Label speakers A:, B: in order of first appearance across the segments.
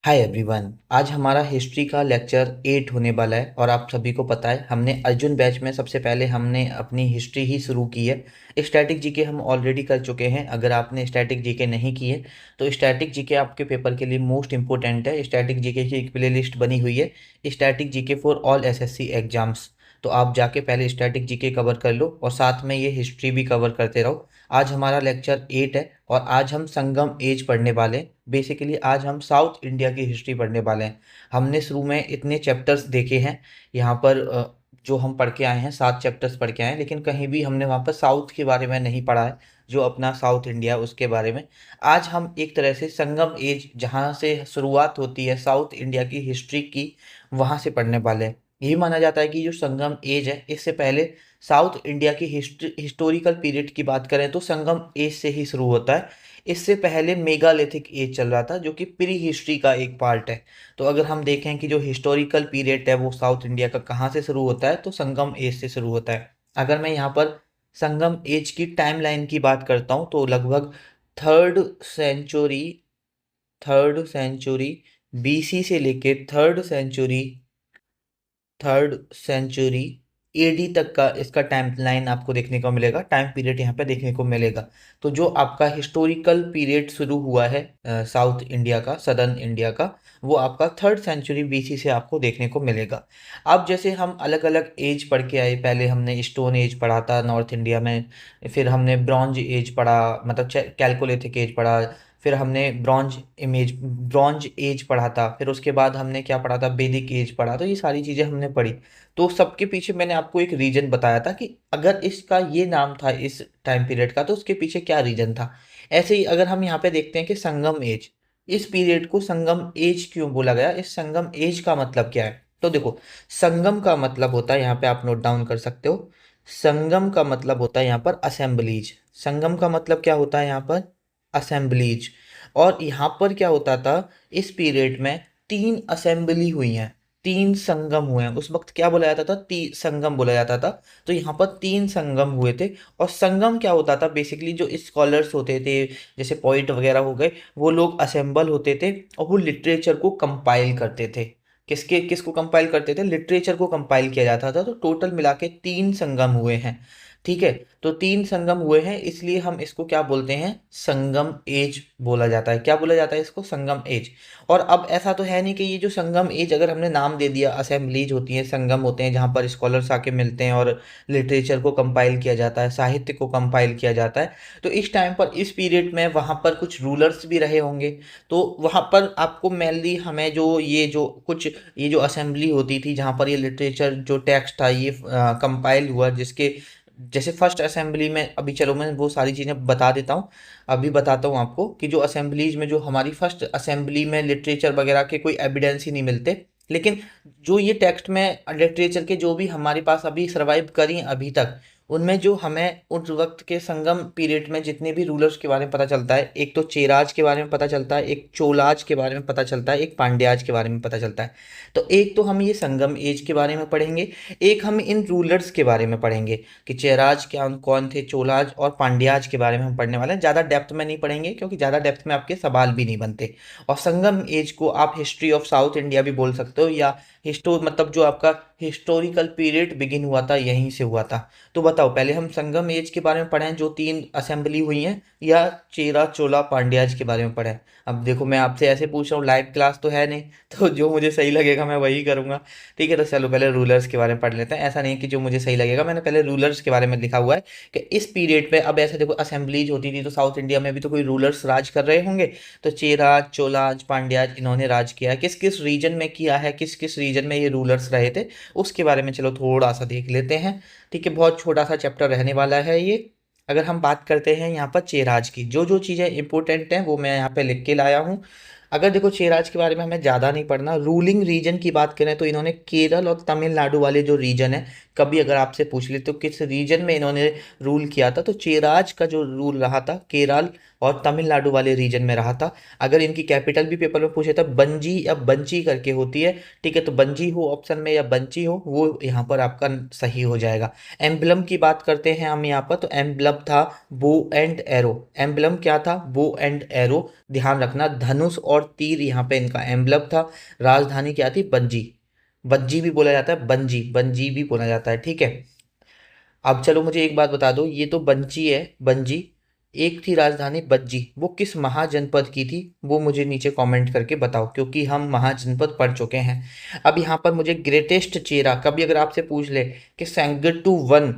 A: Hi everyone. आज हमारा history का लेक्चर 8 होने वाला है और आप सभी को पता है हमने अर्जुन बैच में सबसे पहले हमने अपनी हिस्ट्री ही शुरू की है। स्टैटिक जीके हम ऑलरेडी कर चुके हैं। अगर आपने स्टैटिक जीके नहीं की है तो स्टैटिक जीके आपके पेपर के लिए मोस्ट इंपॉर्टेंट है। स्टैटिक जीके की एक प्लेलिस्ट बनी हुई है, static GK for all SSC exams. तो आप जाके पहले स्टैटिक जीके कवर कर लो और साथ में ये हिस्ट्री भी कवर करते रहो। आज हमारा लेक्चर 8 है और आज हम संगम एज पढ़ने वाले हैं। बेसिकली आज हम साउथ इंडिया की हिस्ट्री पढ़ने वाले हैं। हमने शुरू में इतने चैप्टर्स देखे हैं यहाँ पर, जो हम पढ़ के आए हैं 7 चैप्टर्स पढ़ के आए हैं, लेकिन कहीं भी हमने वहाँ पर साउथ के बारे में नहीं पढ़ा है, जो अपना साउथ इंडिया उसके बारे में। आज हम एक तरह से संगम एज जहाँ से शुरुआत होती है साउथ इंडिया की हिस्ट्री की, वहाँ से पढ़ने वाले हैं। यही माना जाता है कि जो संगम एज है इससे पहले साउथ इंडिया की हिस्टोरिकल पीरियड की बात करें तो संगम एज से ही शुरू होता है। इससे पहले मेगालिथिक एज चल रहा था जो कि प्री हिस्ट्री का एक पार्ट है। तो अगर हम देखें कि जो हिस्टोरिकल पीरियड है वो साउथ इंडिया का कहाँ से शुरू होता है तो संगम एज से शुरू होता है। अगर मैं यहाँ पर संगम एज की टाइमलाइन की बात करता हूँ तो लगभग third century third century BC से लेके थर्ड सेंचुरी एडी तक का इसका टाइम लाइन आपको देखने को मिलेगा, टाइम पीरियड यहाँ पे देखने को मिलेगा। तो जो आपका हिस्टोरिकल पीरियड शुरू हुआ है साउथ इंडिया का, सदर्न इंडिया का, वो आपका थर्ड सेंचुरी बीसी से आपको देखने को मिलेगा। अब जैसे हम अलग अलग एज पढ़ के आए, पहले हमने स्टोन एज पढ़ा था नॉर्थ इंडिया में, फिर हमने ब्रॉन्ज एज पढ़ा, मतलब कैलकोलिथिक एज पढ़ा, फिर हमने ब्रॉन्ज एज पढ़ा था, फिर उसके बाद हमने क्या पढ़ा था, वैदिक एज पढ़ा। तो ये सारी चीज़ें हमने पढ़ी। तो सबके पीछे मैंने आपको एक रीजन बताया था कि अगर इसका ये नाम था इस टाइम पीरियड का तो उसके पीछे क्या रीजन था। ऐसे ही अगर हम यहाँ पे देखते हैं कि संगम एज, इस पीरियड को संगम एज क्यों बोला गया, इस संगम एज का मतलब क्या है। तो देखो, संगम का मतलब होता है, यहाँ पे आप नोट डाउन कर सकते हो, संगम का मतलब होता है यहाँ पर असेंबलीज। संगम का मतलब क्या होता है यहाँ पर, असेंबलीज। और यहाँ पर क्या होता था, इस पीरियड में 3 असेंबली हुई हैं, 3 संगम हुए हैं। उस वक्त क्या बोला जाता था, संगम बोला जाता था। तो यहाँ पर 3 संगम हुए थे। और संगम क्या होता था, बेसिकली जो स्कॉलर्स होते थे, जैसे पोइट वगैरह हो गए, वो लोग असेंबल होते थे और वो लिटरेचर को कंपाइल करते थे। किसको कंपाइल करते थे, लिटरेचर को कंपाइल किया जाता था। तो टोटल मिला के 3 संगम हुए हैं। ठीक है, तो 3 संगम हुए हैं, इसलिए हम इसको क्या बोलते हैं, संगम एज बोला जाता है। क्या बोला जाता है इसको, संगम एज। और अब ऐसा तो है नहीं कि ये जो संगम एज अगर हमने नाम दे दिया, असेंबलीज होती हैं, संगम होते हैं जहाँ पर स्कॉलर्स आके मिलते हैं और लिटरेचर को कंपाइल किया जाता है, साहित्य को कंपाइल किया जाता है। तो इस टाइम पर, इस पीरियड में वहाँ पर कुछ रूलर्स भी रहे होंगे। तो वहाँ पर आपको मेनली हमें ये जो असेंबली होती थी जहाँ पर ये लिटरेचर जो टेक्स्ट था ये कंपाइल हुआ, जिसके जैसे फर्स्ट असेंबली में, अभी चलो मैं वो सारी चीज़ें बता देता हूँ। अभी बताता हूँ आपको कि जो असेंबलीज में, जो हमारी फर्स्ट असेंबली में लिटरेचर वगैरह के कोई एविडेंस ही नहीं मिलते, लेकिन जो ये टेक्स्ट में लिटरेचर के जो भी हमारे पास अभी सर्वाइव करी अभी तक, उनमें जो हमें उस वक्त के संगम पीरियड में जितने भी रूलर्स के बारे में पता चलता है, एक तो चेराज के बारे में पता चलता है, एक चोलाज के बारे में पता चलता है, एक पांड्याज के बारे में पता चलता है। तो एक तो हम ये संगम एज के बारे में पढ़ेंगे, एक हम इन रूलर्स के बारे में पढ़ेंगे कि चेराज क्या कौन थे, चोलाज और पांड्याज के बारे में हम पढ़ने वाले हैं। ज़्यादा डेप्थ में नहीं पढ़ेंगे क्योंकि ज़्यादा डेप्थ में आपके सवाल भी नहीं बनते। और संगम एज को आप हिस्ट्री ऑफ साउथ इंडिया भी बोल सकते हो, या मतलब जो आपका हिस्टोरिकल पीरियड बिगिन हुआ था यहीं से हुआ था। तो बताओ, पहले हम संगम एज के बारे में पढ़ें जो 3 असेंबली हुई हैं, या चेरा चोला पांड्याज के बारे में पढ़ें। अब देखो, मैं आपसे ऐसे पूछ रहा हूँ, लाइव क्लास तो है नहीं, तो जो मुझे सही लगेगा मैं वही करूँगा। ठीक है, तो चलो पहले रूलर्स के बारे में पढ़ लेते हैं। ऐसा नहीं है कि जो मुझे सही लगेगा, मैंने पहले रूलर्स के बारे में लिखा हुआ है कि इस पीरियड पे, अब ऐसे देखो असेंबलीज होती थी तो साउथ इंडिया में भी तो कोई रूलर्स राज कर रहे होंगे। तो चेरा चोलाज पांड्याज इन्होंने राज किया है, किस किस रीजन में किया है, किस किस रीजन में ये रूलर्स रहे थे, उसके बारे में चलो थोड़ा सा देख लेते हैं। ठीक है, बहुत छोटा सा चैप्टर रहने वाला है ये। अगर हम बात करते हैं यहाँ पर चेराज की, जो जो चीज़ें इंपॉर्टेंट हैं वो मैं यहाँ पे लिख के लाया हूँ। अगर देखो, चेराज के बारे में हमें ज़्यादा नहीं पढ़ना। रूलिंग रीजन की बात करें तो इन्होंने केरल और तमिलनाडु वाले जो रीजन है, कभी अगर आपसे पूछ ले तो किस रीजन में इन्होंने रूल किया था, तो चेराज का जो रूल रहा था केरल और तमिलनाडु वाले रीजन में रहा था। अगर इनकी कैपिटल भी पेपर में पूछे तो बंजी या बंची करके होती है, ठीक है। तो बंजी हो ऑप्शन में या बंची हो, वो यहाँ पर आपका सही हो जाएगा। एम्बलम की बात करते हैं हम यहाँ पर, तो एम्बलम था बो एंड एरो। एम्बलम क्या था? Bow and arrow. ध्यान रखना, धनुष और तीर यहाँ पे इनका एम्बलम था। राजधानी क्या थी? बंजी। बंजी भी बोला जाता है, बंजी बंजी भी बोला जाता है, ठीक है। अब चलो मुझे एक बात बता दो, ये तो बंची है, बंजी। एक थी राजधानी बज्जी, वो किस महाजनपद की थी? वो मुझे नीचे कमेंट करके बताओ, क्योंकि हम महाजनपद पढ़ चुके हैं। अब यहाँ पर मुझे ग्रेटेस्ट चेरा, कभी अगर आपसे पूछ ले कि सेंगटू वन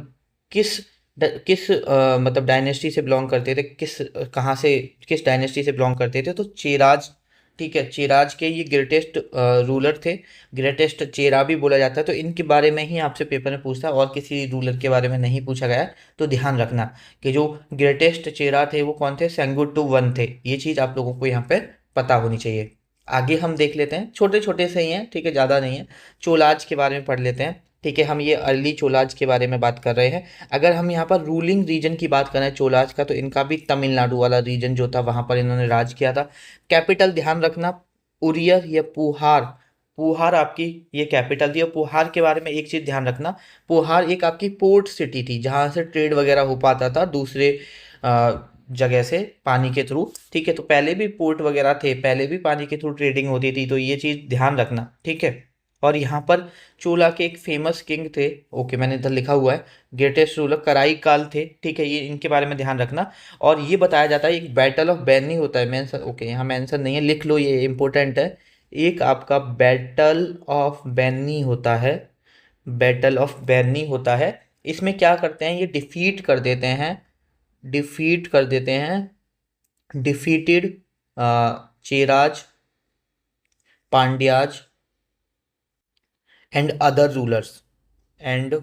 A: किस किस मतलब डायनेस्टी से बिलोंग करते थे, कहाँ से, किस डायनेस्टी से बिलोंग करते थे, तो चेराज, ठीक है। चेराज के ये ग्रेटेस्ट रूलर थे। ग्रेटेस्ट चेरा भी बोला जाता है। तो इनके बारे में ही आपसे पेपर में पूछता है, और किसी रूलर के बारे में नहीं पूछा गया है। तो ध्यान रखना कि जो ग्रेटेस्ट चेरा थे वो कौन थे? सेंगुटू वन थे। ये चीज़ आप लोगों को यहाँ पे पता होनी चाहिए। आगे हम देख लेते हैं, छोटे छोटे से ही हैं, ठीक है, ज़्यादा नहीं है। चोलाज के बारे में पढ़ लेते हैं, ठीक है। हम ये अर्ली चोलाज के बारे में बात कर रहे हैं। अगर हम यहाँ पर रूलिंग रीजन की बात करें चोलाज का, तो इनका भी तमिलनाडु वाला रीजन जो था वहाँ पर इन्होंने राज किया था। कैपिटल ध्यान रखना, उरियर या पुहार। पुहार आपकी ये कैपिटल थी। और पुहार के बारे में एक चीज़ ध्यान रखना, पुहार एक आपकी पोर्ट सिटी थी, जहाँ से ट्रेड वगैरह हो पाता था दूसरे अ, जगह से पानी के थ्रू, ठीक है। तो पहले भी पोर्ट वगैरह थे, पहले भी पानी के थ्रू ट्रेडिंग होती थी, तो ये चीज़ ध्यान रखना, ठीक है। और यहाँ पर चोला के एक फेमस किंग थे, ओके, मैंने इधर लिखा हुआ है, ग्रेटेस्ट रूलर कराई काल थे, ठीक है। ये इनके बारे में ध्यान रखना। और ये बताया जाता है एक बैटल ऑफ बैनी होता है, मेंशन, ओके, यहाँ मेंशन नहीं है, लिख लो, ये इंपॉर्टेंट है। एक आपका बैटल ऑफ बैनी होता है, बैटल ऑफ बैनी होता है। इसमें क्या करते हैं, ये डिफीट कर देते हैं, डिफीट कर देते हैं, defeated Cheras, Pandyas and other rulers, and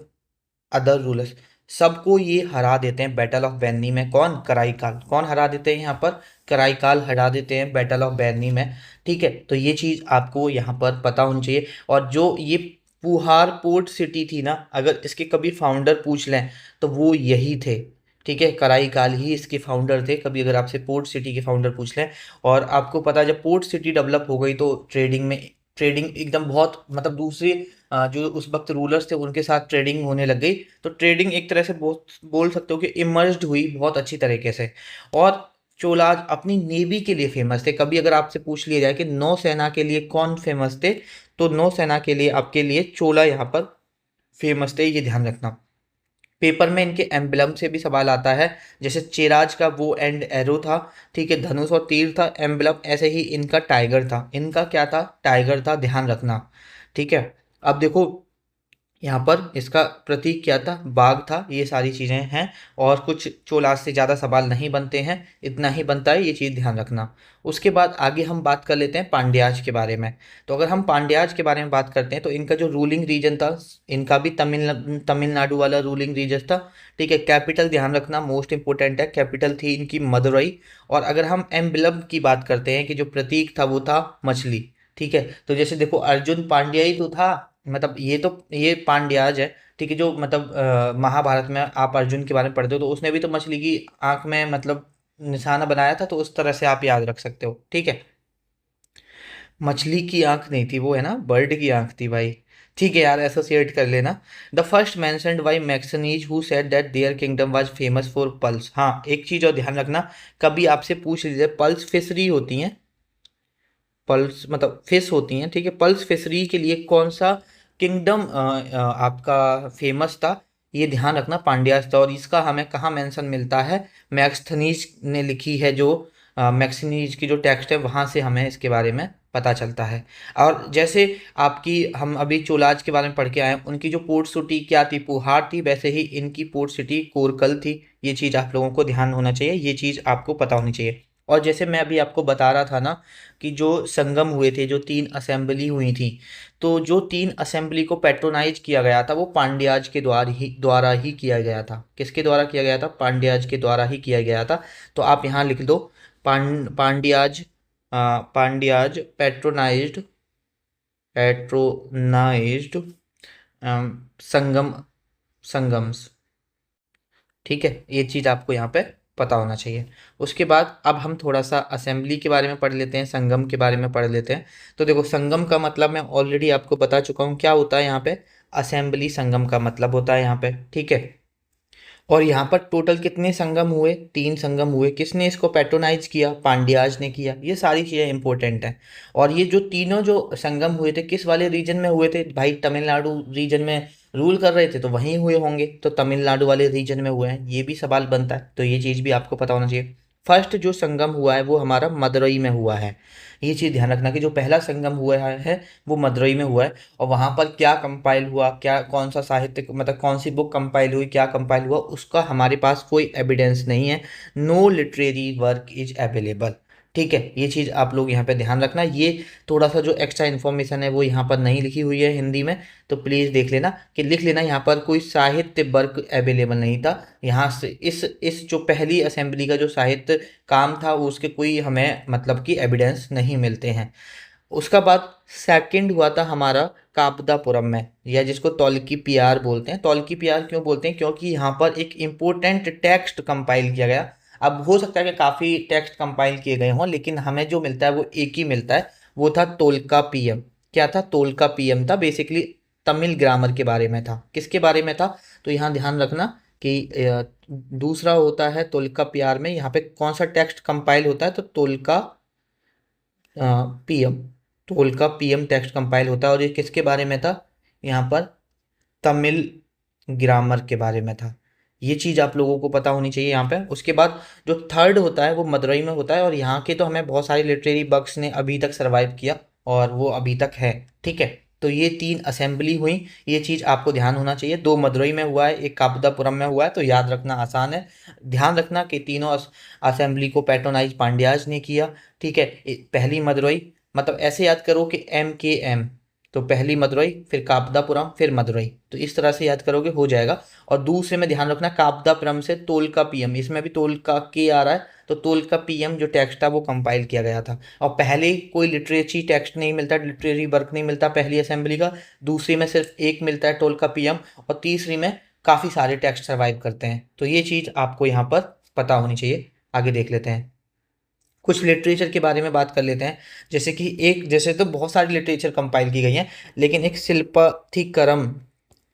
A: other rulers, सबको ये हरा देते हैं बैटल ऑफ बैनी में। कौन? कराईकाल। कौन हरा देते हैं यहाँ पर? कराईकाल हरा देते हैं बैटल ऑफ बैनी में, ठीक है। तो ये चीज़ आपको यहाँ पर पता होनी चाहिए। और जो ये पुहार पोर्ट सिटी थी ना, अगर इसके कभी फाउंडर पूछ लें तो वो यही थे, ठीक है। कराईकाल ही इसके फाउंडर थे, कभी अगर आपसे पोर्ट सिटी के फाउंडर पूछ लें। और आपको पता है, जब पोर्ट सिटी डेवलप हो गई तो ट्रेडिंग में, ट्रेडिंग एकदम बहुत, मतलब दूसरे जो उस वक्त रूलर्स थे उनके साथ ट्रेडिंग होने लग गई। तो ट्रेडिंग एक तरह से बहुत बोल सकते हो कि इमर्ज्ड हुई बहुत अच्छी तरीके से। और चोलाज अपनी नेवी के लिए फेमस थे। कभी अगर आपसे पूछ लिया जाए कि नौसेना के लिए कौन फेमस थे, तो नौसेना के लिए आपके लिए चोला यहाँ पर फेमस थे, ये ध्यान रखना। पेपर में इनके एम्बलम से भी सवाल आता है, जैसे चेराज का वो एंड एरो था, ठीक है, धनुष और तीर था। एम्बलम ऐसे ही इनका टाइगर था। इनका क्या था? टाइगर था, ध्यान रखना, ठीक है। अब देखो, यहाँ पर इसका प्रतीक क्या था? बाघ था। ये सारी चीज़ें हैं, और कुछ चोला से ज़्यादा सवाल नहीं बनते हैं, इतना ही बनता है, ये चीज़ ध्यान रखना। उसके बाद आगे हम बात कर लेते हैं पांड्याज के बारे में। तो अगर हम पांड्याज के बारे में बात करते हैं, तो इनका जो रूलिंग रीजन था, इनका भी तमिलनाडु वाला रूलिंग रीजन था, ठीक है। कैपिटल ध्यान रखना, मोस्ट इंपॉर्टेंट है, कैपिटल थी इनकी मदुरई। और अगर हम एम्बलम की बात करते हैं कि जो प्रतीक था वो था मछली, ठीक है। तो जैसे देखो, अर्जुन पांड्या ही तो था, मतलब ये तो, ये पांड्याज है, ठीक है। जो मतलब महाभारत में आप अर्जुन के बारे में पढ़ते हो, तो उसने भी तो मछली की आंख में मतलब निशाना बनाया था, तो उस तरह से आप याद रख सकते हो, ठीक है। मछली की आंख नहीं थी वो, है ना, बर्ड की आंख थी भाई, ठीक है यार, एसोसिएट कर लेना। The first mentioned by Megasthenes who said that their kingdom was famous for pearls. हाँ, एक चीज और ध्यान रखना, कभी आपसे पूछ लीजिए, पल्स फिशरी होती हैं, पल्स मतलब फिश होती हैं, ठीक है। पल्स फिशरी के लिए कौन सा किंगडम आपका फेमस था? ये ध्यान रखना, पांड्यास था। और इसका हमें कहाँ मेंशन मिलता है? मैक्सथनीज ने लिखी है, जो मैक्सनीज की जो टेक्स्ट है वहाँ से हमें इसके बारे में पता चलता है। और जैसे आपकी, हम अभी चोलाज के बारे में पढ़ के आए, उनकी जो पोर्ट सिटी क्या थी? पुहार थी। वैसे ही इनकी पोर्ट सिटी कोरकल थी। ये चीज़ आप लोगों को ध्यान होना चाहिए, ये चीज़ आपको पता होनी चाहिए। और जैसे मैं अभी आपको बता रहा था ना, कि जो संगम हुए थे, जो तीन असेंबली हुई थी, तो जो तीन असेंबली को पैट्रोनाइज किया गया था वो पांड्याज के द्वारा ही किया गया था। किसके द्वारा किया गया था? पांड्याज के द्वारा ही किया गया था। तो आप यहाँ लिख दो, पांड्याज, पांड्याज पैट्रोनाइज्ड संगम, संगम्स, ठीक है। ये चीज़ आपको यहाँ पे पता होना चाहिए। उसके बाद अब हम थोड़ा सा असेंबली के बारे में पढ़ लेते हैं, संगम के बारे में पढ़ लेते हैं। तो देखो संगम का मतलब मैं ऑलरेडी आपको बता चुका हूँ क्या होता है यहाँ पे, असेंबली संगम का मतलब होता है यहाँ पे, ठीक है। और यहाँ पर टोटल कितने संगम हुए, 3 संगम हुए। किसने इसको पैट्रोनाइज किया, पांड्याज ने किया। ये सारी चीज़ें इंपॉर्टेंट हैं। और ये जो तीनों जो संगम हुए थे किस वाले रीजन में हुए थे भाई, तमिलनाडु रीजन में रूल कर रहे थे तो वहीं हुए होंगे, तो तमिलनाडु वाले रीजन में हुए हैं, ये भी सवाल बनता है, तो ये चीज़ भी आपको पता होना चाहिए। फर्स्ट जो संगम हुआ है वो हमारा मदुरई में हुआ है। ये चीज़ ध्यान रखना कि जो पहला संगम हुआ है वो मदुरई में हुआ है। और वहाँ पर क्या कंपाइल हुआ, क्या कौन सा साहित्य मतलब कौन सी बुक कंपाइल हुई, क्या कंपाइल हुआ, उसका हमारे पास कोई एविडेंस नहीं है। No literary work is available, ठीक है। ये चीज़ आप लोग यहाँ पे ध्यान रखना। ये थोड़ा सा जो एक्स्ट्रा इन्फॉर्मेशन है वो यहाँ पर नहीं लिखी हुई है हिंदी में, तो प्लीज़ देख लेना कि लिख लेना, यहाँ पर कोई साहित्य वर्क अवेलेबल नहीं था। यहाँ से इस जो पहली असेंबली का जो साहित्य काम था वो उसके कोई हमें मतलब कि एविडेंस नहीं मिलते हैं। उसका बाद सेकंड हुआ था हमारा कापदापुरम में, या जिसको तौलकी पियार बोलते हैं। तौलकी पियार क्यों बोलते हैं, क्योंकि यहाँ पर एक इम्पोर्टेंट टेक्स्ट कंपाइल किया गया। अब हो सकता है कि काफ़ी टेक्स्ट कंपाइल किए गए हों, लेकिन हमें जो मिलता है वो एक ही मिलता है, वो था तोलका पीएम। क्या था, तोलका पीएम था, बेसिकली तमिल ग्रामर के बारे में था। किसके बारे में था, तो यहाँ ध्यान रखना कि दूसरा होता है तोलका पियार में यहाँ पे कौन सा टेक्स्ट कंपाइल होता है, तो तोलका पीएम, टोल का पीएम टेक्स्ट कंपाइल होता है। और ये किसके बारे में था, यहाँ पर तमिल ग्रामर के बारे में था। ये चीज़ आप लोगों को पता होनी चाहिए यहाँ पे। उसके बाद जो थर्ड होता है वो मदुरई में होता है, और यहाँ के तो हमें बहुत सारे लिटरेरी वर्क्स ने अभी तक सर्वाइव किया और वो अभी तक है, ठीक है। तो ये 3 असेंबली हुई, ये चीज़ आपको ध्यान होना चाहिए। 2 मदुरई में हुआ है, एक कापदापुरम में हुआ है, तो याद रखना आसान है। ध्यान रखना कि तीनों असेंबली को पैट्रोनाइज पांड्याज ने किया, ठीक है। पहली मदुरई, मतलब ऐसे याद करो कि MKM, तो पहली मदुरई, फिर कापदापुरम, फिर मदुरई, तो इस तरह से याद करोगे हो जाएगा। और दूसरे में ध्यान रखना कापदापुरम से तोलका पीएम, इसमें भी तोलका के आ रहा है, तो तोलका पीएम जो टेक्स्ट था वो कंपाइल किया गया था। और पहले कोई लिटरेची टेक्स्ट नहीं मिलता, लिटरेरी वर्क नहीं मिलता पहली असेंबली का, दूसरी में सिर्फ एक मिलता है तोलका पीएम, और तीसरी में काफ़ी सारे टेक्स्ट सर्वाइव करते हैं। तो ये चीज़ आपको यहाँ पर पता होनी चाहिए। आगे देख लेते हैं, कुछ लिटरेचर के बारे में बात कर लेते हैं। जैसे कि एक, जैसे तो बहुत सारी लिटरेचर कंपाइल की गई हैं, लेकिन एक शिल्पाथिकरम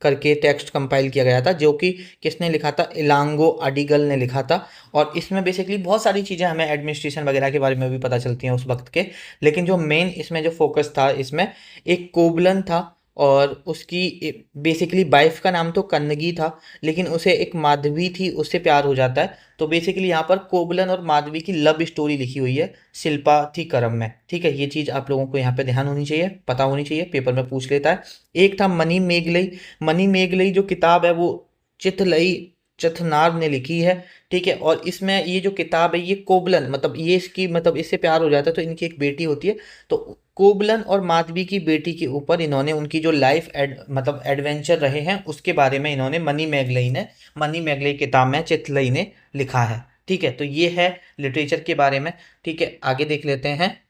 A: करके टेक्स्ट कंपाइल किया गया था, जो कि किसने लिखा था, इलांगो अडिगल ने लिखा था। और इसमें बेसिकली बहुत सारी चीज़ें हमें एडमिनिस्ट्रेशन वगैरह के बारे में भी पता चलती हैं उस वक्त के, लेकिन जो मेन इसमें जो फोकस था, इसमें एक कोबलन था, और उसकी बेसिकली वाइफ का नाम तो कन्नगी था, लेकिन उसे एक माधवी थी, उससे प्यार हो जाता है। तो बेसिकली यहाँ पर कोबलन और माधवी की लव स्टोरी लिखी हुई है शिल्पाथिकरम में, ठीक है। ये चीज़ आप लोगों को यहाँ पे ध्यान होनी चाहिए, पता होनी चाहिए, पेपर में पूछ लेता है। एक था मनी मेघलई। मनी मेघलई जो किताब है वो चिथलई चथनार ने लिखी है, ठीक है। और इसमें ये जो किताब है ये कोबलन, मतलब ये इसकी मतलब इससे प्यार हो जाता है तो इनकी एक बेटी होती है, तो कोबलन और माधवी की बेटी के ऊपर इन्होंने उनकी जो लाइफ मतलब एडवेंचर रहे हैं उसके बारे में इन्होंने मनी मैगलई किताब में चिथलई ने लिखा है, ठीक है। तो ये है लिटरेचर के बारे में, ठीक है। आगे देख लेते हैं।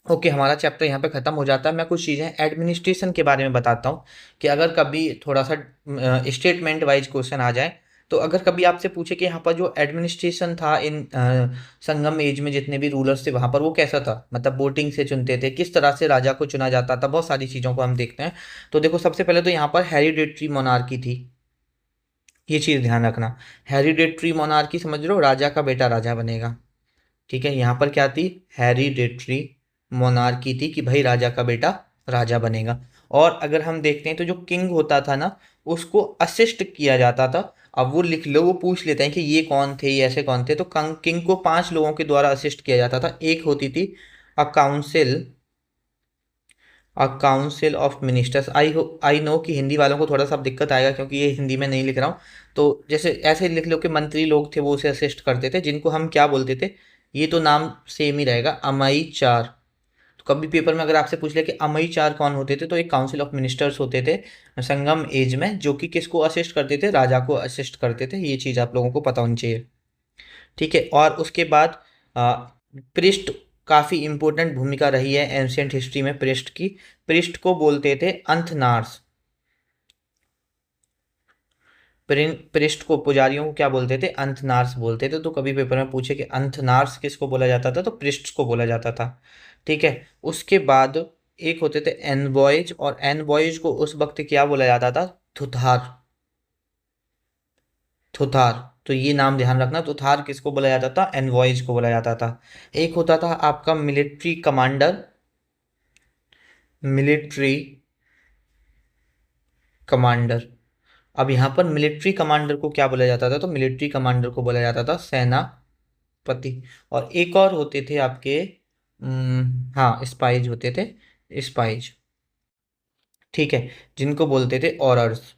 A: ओके, हमारा चैप्टर यहाँ पे ख़त्म हो जाता है। मैं कुछ चीज़ें एडमिनिस्ट्रेशन के बारे में बताता हूँ कि अगर कभी थोड़ा सा स्टेटमेंट वाइज क्वेश्चन आ जाए, तो अगर कभी आपसे पूछे कि यहाँ पर जो एडमिनिस्ट्रेशन था इन संगम एज में जितने भी रूलर्स थे वहाँ पर वो कैसा था, मतलब वोटिंग से चुनते थे, किस तरह से राजा को चुना जाता था, बहुत सारी चीज़ों को हम देखते हैं। तो देखो सबसे पहले तो यहाँ पर हेरिडेटरी मोनार्की थी, ये चीज़ ध्यान रखना। हेरिडेटरी मोनार्की समझ लो, राजा का बेटा राजा बनेगा, ठीक है। यहाँ पर क्या थी, हेरिडेटरी मोनार्की थी कि भाई राजा का बेटा राजा बनेगा। और अगर हम देखते हैं तो जो किंग होता था ना, उसको असिस्ट किया जाता था। अब वो लिख लो, वो पूछ लेते हैं कि ये कौन थे, ये ऐसे कौन थे, तो किंग को 5 लोगों के द्वारा असिस्ट किया जाता था। एक होती थी a council, of ministers. I know कि हिंदी वालों को थोड़ा सा दिक्कत आएगा क्योंकि ये हिंदी में नहीं लिख रहा हूँ, तो जैसे ऐसे लिख लो कि मंत्री लोग थे वो उसे असिस्ट करते थे, जिनको हम क्या बोलते थे, ये तो नाम सेम ही रहेगा, अमाई चार। तो कभी पेपर में अगर आपसे पूछ ले कि अमाई चार कौन होते थे, तो एक काउंसिल ऑफ मिनिस्टर्स होते थे संगम एज में, जो कि किसको असिस्ट करते थे, राजा को असिस्ट करते थे। ये चीज़ आप लोगों को पता होनी चाहिए, ठीक है। और उसके बाद पृष्ठ काफ़ी इंपॉर्टेंट भूमिका रही है एंशियंट हिस्ट्री में पृष्ठ की। पृष्ठ को बोलते थे अंथनार्स, पृष्ठ को, पुजारियों को क्या बोलते थे? अंथनार्स बोलते थे। तो कभी पेपर में पूछे कि अंथनार्स किसको बोला जाता था, तो पृष्ठ को बोला जाता था। ठीक है। उसके बाद एक होते थे एनवॉयज, और एनवॉयज को उस वक्त क्या बोला जाता था? थुथार। थुथार। तो ये नाम ध्यान रखना, थुथार किसको बोला जाता था? एनवॉयज को बोला जाता था। एक होता था आपका मिलिट्री कमांडर। Military commander. अब यहाँ पर मिलिट्री कमांडर को क्या बोला जाता था? तो मिलिट्री कमांडर को बोला जाता था सेनापति। और एक और होते थे आपके, हाँ, स्पाइज होते थे, स्पाइज। ठीक है। जिनको बोलते थे ऑरर्स।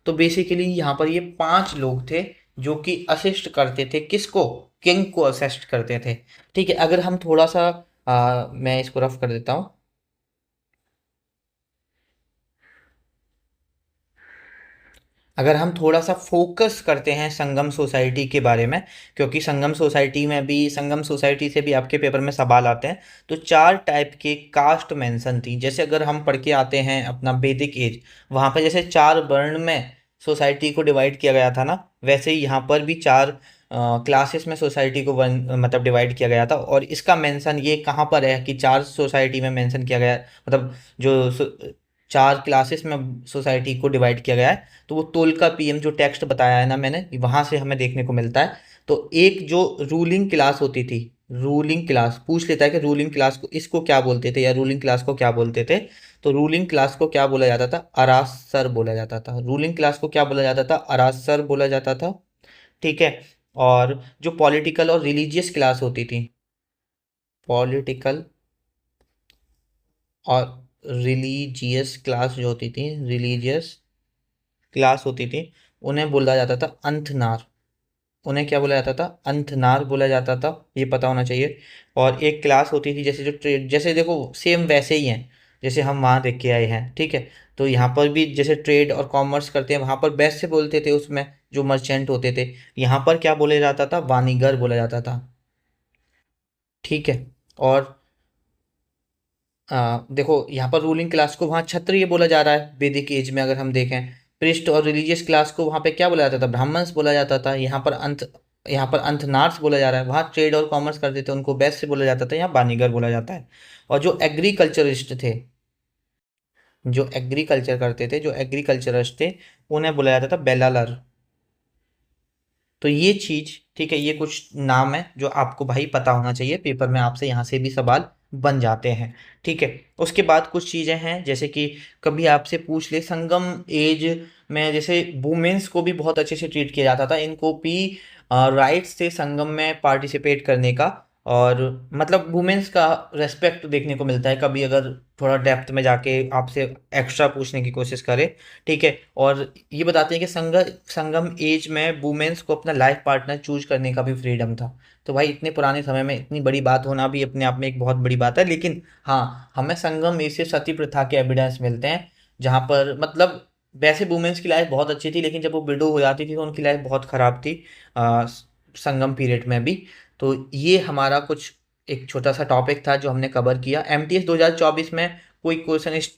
A: तो बेसिकली यहाँ पर ये 5 लोग थे जो कि असिस्ट करते थे किसको? किंग को असिस्ट करते थे। ठीक है। अगर हम थोड़ा सा मैं इसको रफ कर देता हूँ। अगर हम थोड़ा सा फोकस करते हैं संगम सोसाइटी के बारे में, क्योंकि संगम सोसाइटी से भी आपके पेपर में सवाल आते हैं। तो 4 टाइप के कास्ट मेंशन थी। जैसे अगर हम पढ़ के आते हैं अपना वैदिक एज, वहाँ पे जैसे 4 वर्ण में सोसाइटी को डिवाइड किया गया था ना, वैसे ही यहाँ पर भी 4 क्लासेस में सोसाइटी को मतलब डिवाइड किया गया था। और इसका मेंशन ये कहाँ पर है कि 4 सोसाइटी में मेंशन किया गया है, मतलब जो 4 क्लासेस में सोसाइटी को डिवाइड किया गया है। तो वो तोल का पीएम जो टेक्स्ट बताया है ना मैंने, वहां से हमें देखने को मिलता है। तो एक जो रूलिंग क्लास होती थी, रूलिंग क्लास पूछ लेता है कि रूलिंग क्लास को इसको क्या बोलते थे, या रूलिंग क्लास को क्या बोलते थे। तो रूलिंग क्लास को क्या बोला जाता था? अरासर बोला जाता था। रूलिंग क्लास को क्या बोला जाता था? अरासर बोला जाता था। ठीक है। और जो पॉलिटिकल और रिलीजियस क्लास होती थी, पॉलिटिकल और रिलीजियस क्लास जो होती थी, रिलीजियस क्लास होती थी, उन्हें बोला जाता था अंथनार। उन्हें क्या बोला जाता था? अंथनार बोला जाता था। ये पता होना चाहिए। और एक क्लास होती थी जैसे जो ट्रेड, जैसे देखो सेम वैसे ही हैं जैसे हम वहाँ देख के आए हैं। ठीक है। तो यहाँ पर भी जैसे ट्रेड और कॉमर्स करते हैं, वहाँ पर बेस्ट से बोलते थे उसमें, जो मर्चेंट होते थे। यहाँ पर क्या बोला जाता था? वाणिगर बोला जाता था। ठीक है। और देखो यहाँ पर रूलिंग क्लास को वहाँ क्षत्रिय बोला जा रहा है वैदिक एज में। अगर हम देखें पृष्ठ और रिलीजियस क्लास को वहाँ पे क्या बोला जाता था? ब्राह्मण्स बोला जाता था। यहाँ पर अंथनार्स बोला जा रहा है। वहाँ ट्रेड और कॉमर्स करते थे, उनको बेस्ट से बोला जाता था। यहाँ बानीगर बोला जाता है। और जो एग्रीकल्चरिस्ट थे, जो एग्रीकल्चरिस्ट थे, उन्हें बोला जाता था बेलालर। तो ये चीज, ठीक है, ये कुछ नाम है जो आपको भाई पता होना चाहिए, पेपर में आपसे यहाँ से भी सवाल बन जाते हैं। ठीक है। उसके बाद कुछ चीजें हैं जैसे कि कभी आपसे पूछ ले संगम एज में, जैसे वुमेन्स को भी बहुत अच्छे से ट्रीट किया जाता था। इनको भी राइट्स थे संगम में पार्टिसिपेट करने का। और मतलब वुमेन्स का रेस्पेक्ट देखने को मिलता है, कभी अगर थोड़ा डेप्थ में जाके आपसे एक्स्ट्रा पूछने की कोशिश करे। ठीक है। और ये बताते हैं कि संगम एज में वुमेन्स को अपना लाइफ पार्टनर चूज करने का भी फ्रीडम था। तो भाई इतने पुराने समय में इतनी बड़ी बात होना भी अपने आप में एक बहुत बड़ी बात है। लेकिन हाँ, हमें संगम एज से सती प्रथा के एविडेंस मिलते हैं, जहाँ पर मतलब वैसे वुमेन्स की लाइफ बहुत अच्छी थी, लेकिन जब वो विडो हो जाती थी तो उनकी लाइफ बहुत खराब थी संगम पीरियड में भी। तो ये हमारा कुछ एक छोटा सा टॉपिक था जो हमने कवर किया। एमटीएस 2024 में कोई क्वेश्चन इस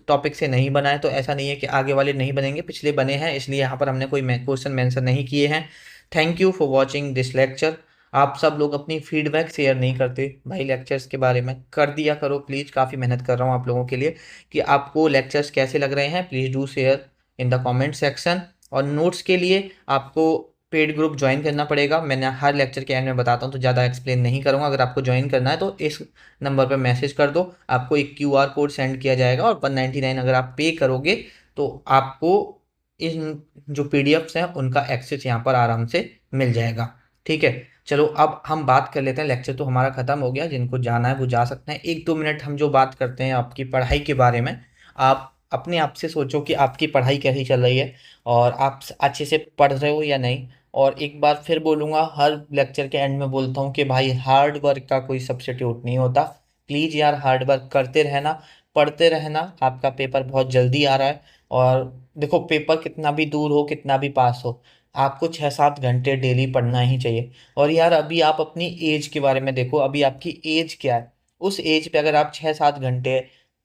A: टॉपिक से नहीं बना है, तो ऐसा नहीं है कि आगे वाले नहीं बनेंगे, पिछले बने हैं, इसलिए यहाँ पर हमने कोई क्वेश्चन मेंशन नहीं किए हैं। Thank you for watching this lecture. आप सब लोग अपनी फीडबैक शेयर नहीं करते भाई लेक्चर्स के बारे में, कर दिया करो प्लीज़। काफ़ी मेहनत कर रहा हूँ आप लोगों के लिए कि आपको लेक्चर्स कैसे लग रहे हैं। Please do share in the comment section. और नोट्स के लिए आपको पेड ग्रुप ज्वाइन करना पड़ेगा। मैंने हर लेक्चर के एंड में बताता हूँ, तो ज़्यादा एक्सप्लेन नहीं करूँगा। अगर आपको ज्वाइन करना है तो इस नंबर पर मैसेज कर दो, आपको एक क्यूआर कोड सेंड किया जाएगा, और 199 अगर आप पे करोगे तो आपको इन जो पीडीएफ्स हैं उनका एक्सेस यहाँ पर आराम से मिल जाएगा। ठीक है। चलो अब हम बात कर लेते हैं। लेक्चर तो हमारा ख़त्म हो गया, जिनको जाना है वो जा सकते हैं। 1-2 मिनट हम जो बात करते हैं आपकी पढ़ाई के बारे में। आप अपने आप से सोचो कि आपकी पढ़ाई कैसी चल रही है, और आप अच्छे से पढ़ रहे हो या नहीं। और एक बार फिर बोलूँगा, हर लेक्चर के एंड में बोलता हूँ कि भाई हार्ड वर्क का कोई सब्स्टिट्यूट नहीं होता। प्लीज़ यार हार्ड वर्क करते रहना, पढ़ते रहना। आपका पेपर बहुत जल्दी आ रहा है। और देखो पेपर कितना भी दूर हो, कितना भी पास हो, आपको 6-7 घंटे डेली पढ़ना ही चाहिए। और यार अभी आप अपनी एज के बारे में देखो, अभी आपकी एज क्या है? उस एज पे अगर आप 6-7 घंटे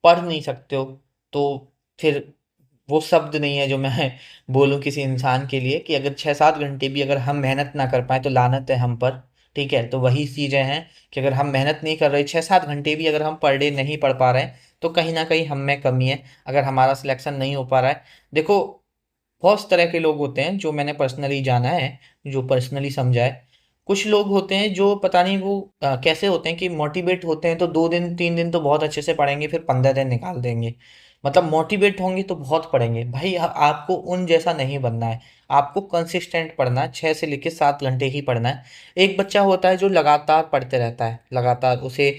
A: पढ़ नहीं सकते हो, तो फिर वो शब्द नहीं है जो मैं बोलूँ किसी इंसान के लिए कि अगर 6-7 घंटे भी अगर हम मेहनत ना कर पाए तो लानत है हम पर। ठीक है, तो वही चीज़ें हैं कि अगर हम मेहनत नहीं कर रहे, 6-7 घंटे भी अगर हम पर डे नहीं पढ़ पा रहे हैं, तो कहीं ना कहीं हम में कमी है। अगर हमारा सिलेक्शन नहीं हो पा रहा है, देखो, बहुत तरह के लोग होते हैं जो मैंने पर्सनली जाना है, जो पर्सनली समझा है। कुछ लोग होते हैं जो पता नहीं वो कैसे होते हैं कि मोटिवेट होते हैं तो 2 दिन 3 दिन तो बहुत अच्छे से पढ़ेंगे, फिर 15 दिन निकाल देंगे। मतलब मोटिवेट होंगे तो बहुत पढ़ेंगे भाई, आपको उन जैसा नहीं बनना है। आपको कंसिस्टेंट पढ़ना है, 6 से लेकर 7 घंटे ही पढ़ना है। एक बच्चा होता है जो लगातार पढ़ते रहता है, लगातार उसे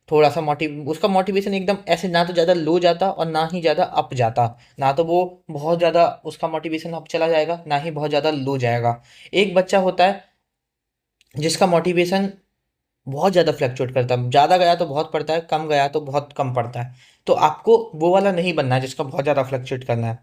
A: थोड़ा सा उसका मोटिवेशन एकदम ऐसे ना तो ज़्यादा लो जाता और ना ही ज़्यादा अप जाता। ना तो वो बहुत ज़्यादा उसका मोटिवेशन अप चला जाएगा, ना ही बहुत ज़्यादा लो जाएगा। एक बच्चा होता है जिसका मोटिवेशन बहुत ज़्यादा फ्लक्चुएट करता है, ज़्यादा गया तो बहुत पढ़ता है, कम गया तो बहुत कम पढ़ता है। तो आपको वो वाला नहीं बनना है जिसका बहुत ज़्यादा फ्लक्चुएट करना है।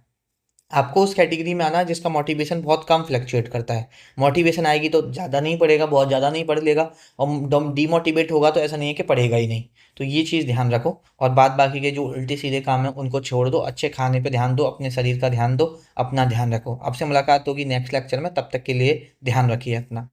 A: आपको उस कैटेगरी में आना है जिसका मोटिवेशन बहुत कम फ्लक्चुएट करता है। मोटिवेशन आएगी तो ज़्यादा नहीं पढ़ेगा, बहुत ज़्यादा नहीं पढ़ लेगा, और डीमोटिवेट होगा तो ऐसा नहीं है कि पढ़ेगा ही नहीं। तो ये चीज़ ध्यान रखो, और बाद बाकी के जो उल्टे सीधे काम है उनको छोड़ दो, अच्छे खाने पे ध्यान दो, अपने शरीर का ध्यान दो, अपना ध्यान रखो। आपसे मुलाकात होगी नेक्स्ट लेक्चर में, तब तक के लिए ध्यान रखिए अपना।